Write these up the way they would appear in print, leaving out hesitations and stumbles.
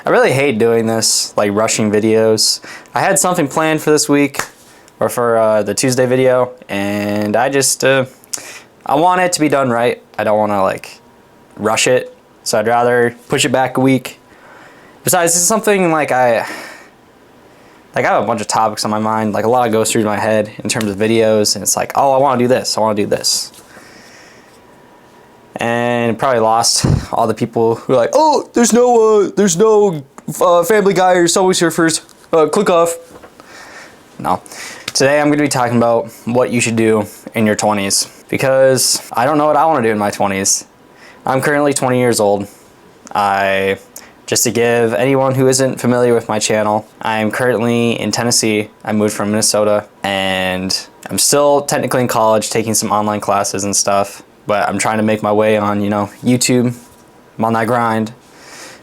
I really hate doing this, like rushing videos. I had something planned for this week, or for the Tuesday video, and I just, I want it to be done right. I don't want to like rush it, so I'd rather push it back a week. Besides, it's something like I have a bunch of topics on my mind, like a lot goes through my head in terms of videos, and it's like, oh, I want to do this, I want to do this. And probably lost all the people who are like, oh, there's no Family Guy or Subway Surfers, click off. No. Today I'm going to be talking about what you should do in your 20s, because I don't know what I want to do in my 20s. I'm currently 20 years old. Just to give anyone who isn't familiar with my channel, I'm currently in Tennessee. I moved from Minnesota, and I'm still technically in college taking some online classes and stuff, but I'm trying to make my way on, YouTube. I'm on that grind,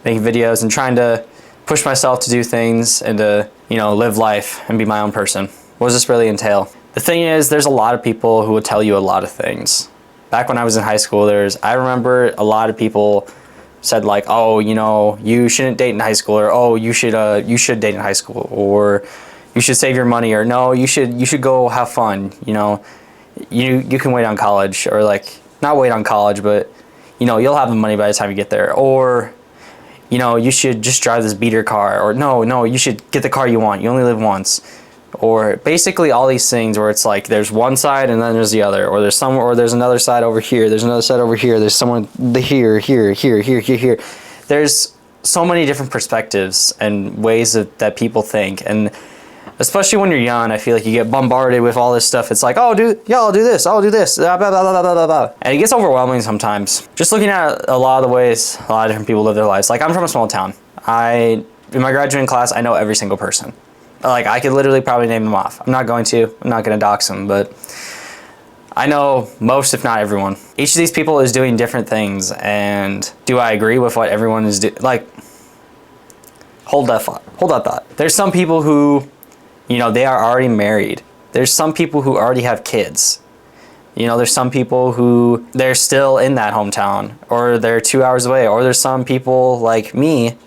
making videos and trying to push myself to do things and to, live life and be my own person. What does this really entail? The thing is, there's a lot of people who will tell you a lot of things. Back when I was in high school, I remember a lot of people said like, oh, you shouldn't date in high school, or oh, you should date in high school, or you should save your money, or no, you should go have fun. You can wait on college, or like not wait on college, but you'll have the money by the time you get there, or you should just drive this beater car, or no, you should get the car you want. You only live once. Or basically all these things where it's like there's one side and then there's the other, or there's another side over here, there's another side over here, there's someone here. There's so many different perspectives and ways that people think, and especially when you're young, I feel like you get bombarded with all this stuff. It's like, oh, I'll do this, blah, blah, blah, blah, blah, blah. And it gets overwhelming sometimes. Just looking at a lot of the ways a lot of different people live their lives. Like, I'm from a small town. In my graduating class, I know every single person. Like, I could literally probably name them off. I'm not going to dox them, but I know most, if not everyone. Each of these people is doing different things, and do I agree with what everyone is doing? Like, hold that thought. There's some people who, they are already married. There's some people who already have kids. There's some people who they're still in that hometown, or they're 2 hours away, or there's some people like me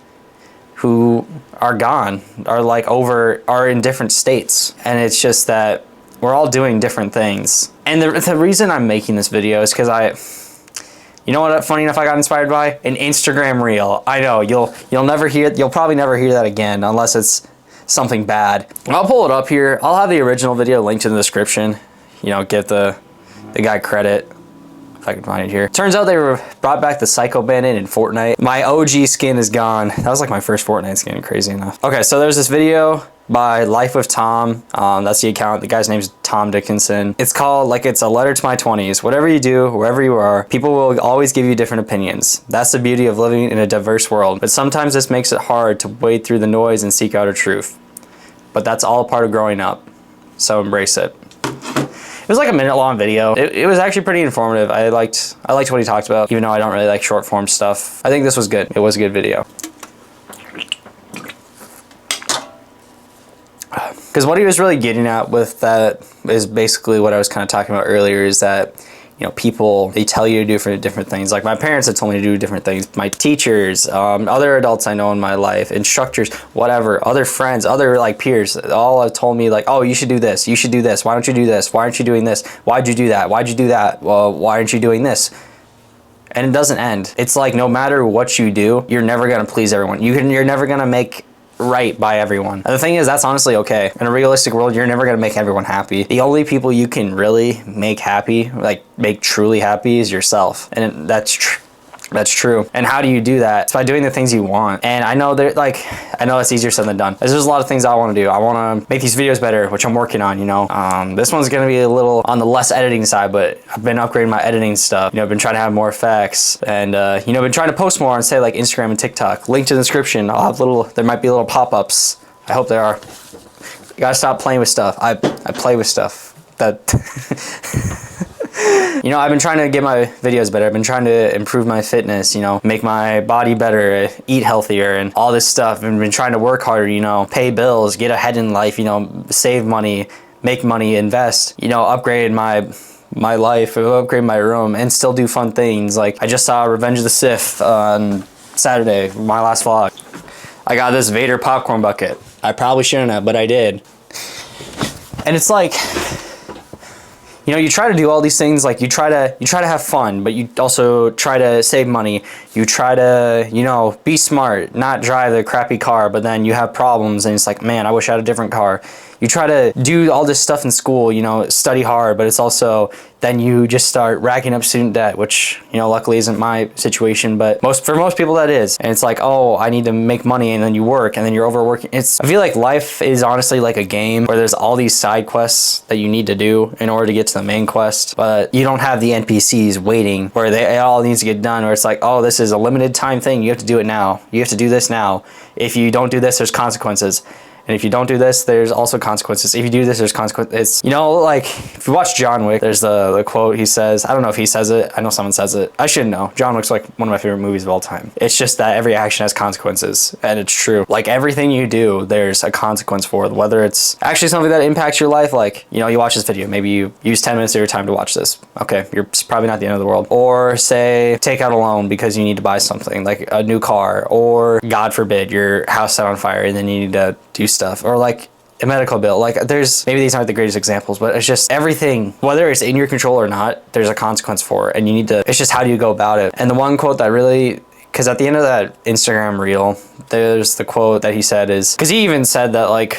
who are gone, are in different states. And it's just that we're all doing different things. And the reason I'm making this video is because funny enough, I got inspired by an Instagram reel. I know you'll probably never hear that again unless it's something bad. I'll pull it up here. I'll have the original video linked in the description. Give the guy credit. If I can find it here. Turns out they brought back the Psycho Bandit in Fortnite. My OG skin is gone. That was like my first Fortnite skin, crazy enough. Okay, so there's this video by Life with Tom. That's the account. The guy's name's Tom Dickinson. It's called, it's a letter to my 20s. Whatever you do, wherever you are, people will always give you different opinions. That's the beauty of living in a diverse world. But sometimes this makes it hard to wade through the noise and seek out a truth. But that's all a part of growing up. So embrace it. It was like a minute-long video. It was actually pretty informative. I liked what he talked about, even though I don't really like short-form stuff. I think this was good. It was a good video. Because what he was really getting at with that is basically what I was kind of talking about earlier, is that people, they tell you to do different things. Like, my parents have told me to do different things. My teachers, other adults I know in my life, instructors, whatever, other friends, other peers, all have told me oh, you should do this. You should do this. Why don't you do this? Why aren't you doing this? Why'd you do that? Why'd you do that? Well, why aren't you doing this? And it doesn't end. It's like, no matter what you do, you're never going to please everyone. You're never going to make right by everyone. And the thing is, that's honestly okay. In a realistic world, you're never going to make everyone happy. The only people you can really make happy, make truly happy, is yourself. And that's true. And how do you do that? It's by doing the things you want. And I know I know it's easier said than done. There's a lot of things I want to do. I want to make these videos better, which I'm working on, This one's going to be a little on the less editing side, but I've been upgrading my editing stuff. I've been trying to have more effects, and been trying to post more on, say, like Instagram and TikTok. Link to the description. There might be little pop-ups. I hope there are. You gotta stop playing with stuff. I play with stuff. I've been trying to get my videos better. I've been trying to improve my fitness, make my body better, eat healthier, and all this stuff. I've been trying to work harder, pay bills, get ahead in life, save money, make money, invest, upgrade my life, upgrade my room, and still do fun things. Like, I just saw Revenge of the Sith on Saturday, my last vlog. I got this Vader popcorn bucket. I probably shouldn't have, but I did. And it's like, you know, you try to do all these things, like you try to have fun, but you also try to save money. You try to, you know, be smart, not drive the crappy car, but then you have problems and it's like, man, I wish I had a different car. You try to do all this stuff in school, you know, study hard, but it's also, then you just start racking up student debt, which, you know, luckily isn't my situation, but for most people that is. And it's like, oh, I need to make money, and then you work, and then you're overworking. I feel like life is honestly like a game where there's all these side quests that you need to do in order to get to the main quest, but you don't have the NPCs waiting where it all needs to get done, where it's like, oh, this is a limited time thing. You have to do it now. You have to do this now. If you don't do this, there's consequences. And if you don't do this, there's also consequences. If you do this, there's consequences. You know, like, if you watch John Wick, there's the quote he says. I don't know if he says it. I know someone says it. I should know. John Wick's like one of my favorite movies of all time. It's just that every action has consequences. And it's true. Like, everything you do, there's a consequence for it. Whether it's actually something that impacts your life, like, you know, you watch this video. Maybe you use 10 minutes of your time to watch this. Okay, it's probably not the end of the world. Or say, take out a loan because you need to buy something, like a new car. Or, God forbid, your house set on fire and then you need to do stuff, or like a medical bill. Like, there's, maybe these aren't the greatest examples, but it's just everything, whether it's in your control or not, there's a consequence for it, and you need to, it's just how do you go about it. And the one quote that really, because at the end of that Instagram reel, there's the quote that he said is, because he even said that, like,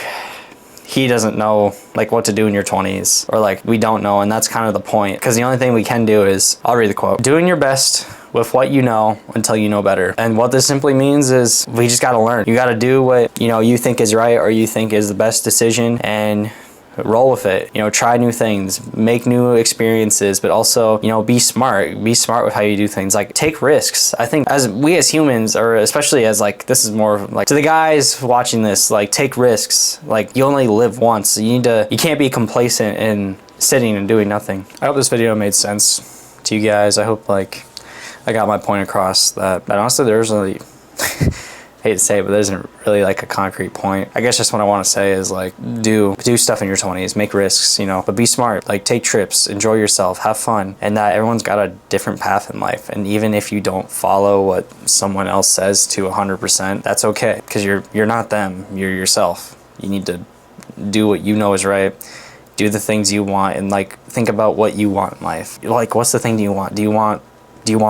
he doesn't know like what to do in your 20s, or like we don't know, and that's kind of the point, because the only thing we can do is, I'll read the quote, doing your best with what you know until you know better. And what this simply means is we just got to learn. You got to do what, you know, you think is right, or you think is the best decision, and roll with it. You know, try new things, make new experiences, but also, you know, be smart with how you do things. Like, take risks. I think as humans, or especially as like, this is more like to the guys watching this, like, take risks. Like, you only live once. You can't be complacent in sitting and doing nothing. I hope this video made sense to you guys. I hope like I got my point across, that honestly there's really hate to say it, but there isn't really like a concrete point. I guess just what I want to say is like, do stuff in your 20s, make risks, you know, but be smart. Like, take trips, enjoy yourself, have fun, and that everyone's got a different path in life. And even if you don't follow what someone else says to 100%, that's okay, because you're not them, you're yourself. You need to do what you know is right. Do the things you want, and like, think about what you want in life. Like, what's the thing do you want? Do you want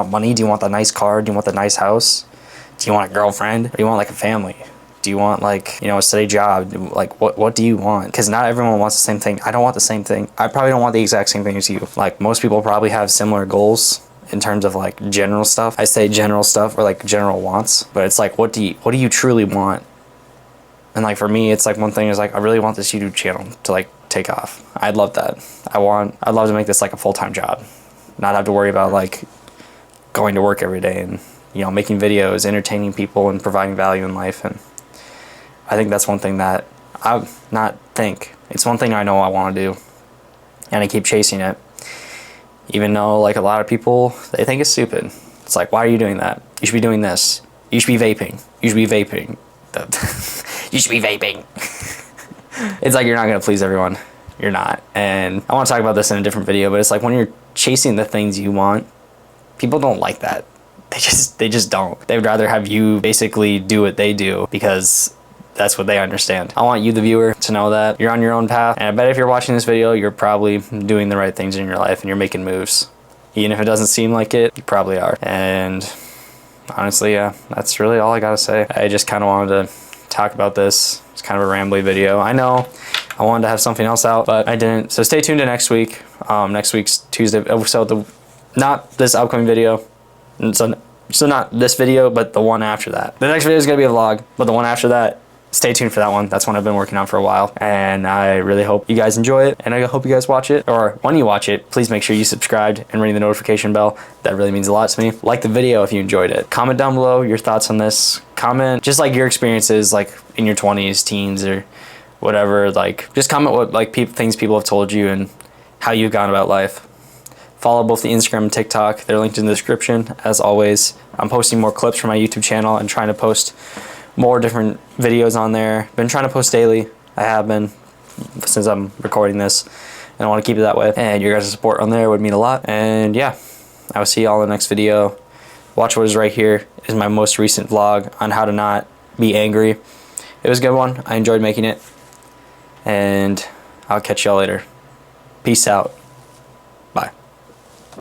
money? Do you want the nice car? Do you want the nice house? Do you want a girlfriend? Or do you want like a family? Do you want like, you know, a steady job? Like, what do you want? Because not everyone wants the same thing. I don't want the same thing. I probably don't want the exact same thing as you. Like, most people probably have similar goals in terms of like general stuff. I say general stuff, or like general wants, but it's like, what do you truly want? And like, for me, it's like, one thing is like, I really want this YouTube channel to like take off. I'd love that. I'd love to make this like a full-time job, not have to worry about like going to work every day and, you know, making videos, entertaining people, and providing value in life. And I think that's one thing that it's one thing I know I want to do, and I keep chasing it, even though like a lot of people, they think it's stupid. It's like, why are you doing that? You should be doing this. You should be vaping. You should be vaping. You should be vaping. It's like, you're not going to please everyone. You're not. And I want to talk about this in a different video, but it's like, when you're chasing the things you want, people don't like that. They just don't. They would rather have you basically do what they do, because that's what they understand. I want you, the viewer, to know that you're on your own path. And I bet if you're watching this video, you're probably doing the right things in your life, and you're making moves. Even if it doesn't seem like it, you probably are. And honestly, yeah, that's really all I gotta say. I just kind of wanted to talk about this. It's kind of a rambly video. I know I wanted to have something else out, but I didn't. So stay tuned to next week. Next week's Tuesday. So not this upcoming video. So not this video, but the one after that. The next video is going to be a vlog, but the one after that, stay tuned for that one. That's one I've been working on for a while, and I really hope you guys enjoy it, and I hope you guys watch it. Or when you watch it, please make sure you subscribed and ring the notification bell. That really means a lot to me. Like the video if you enjoyed it. Comment down below your thoughts on this. Comment just like your experiences, like in your 20s, teens, or whatever. Like, just comment what like things people have told you and how you've gone about life. Follow both the Instagram and TikTok. They're linked in the description. As always, I'm posting more clips from my YouTube channel and trying to post more different videos on there. Been trying to post daily. I have been since I'm recording this, and I want to keep it that way. And your guys' support on there would mean a lot. And yeah, I will see you all in the next video. Watch what is right here. Is my most recent vlog on how to not be angry. It was a good one. I enjoyed making it. And I'll catch y'all later. Peace out.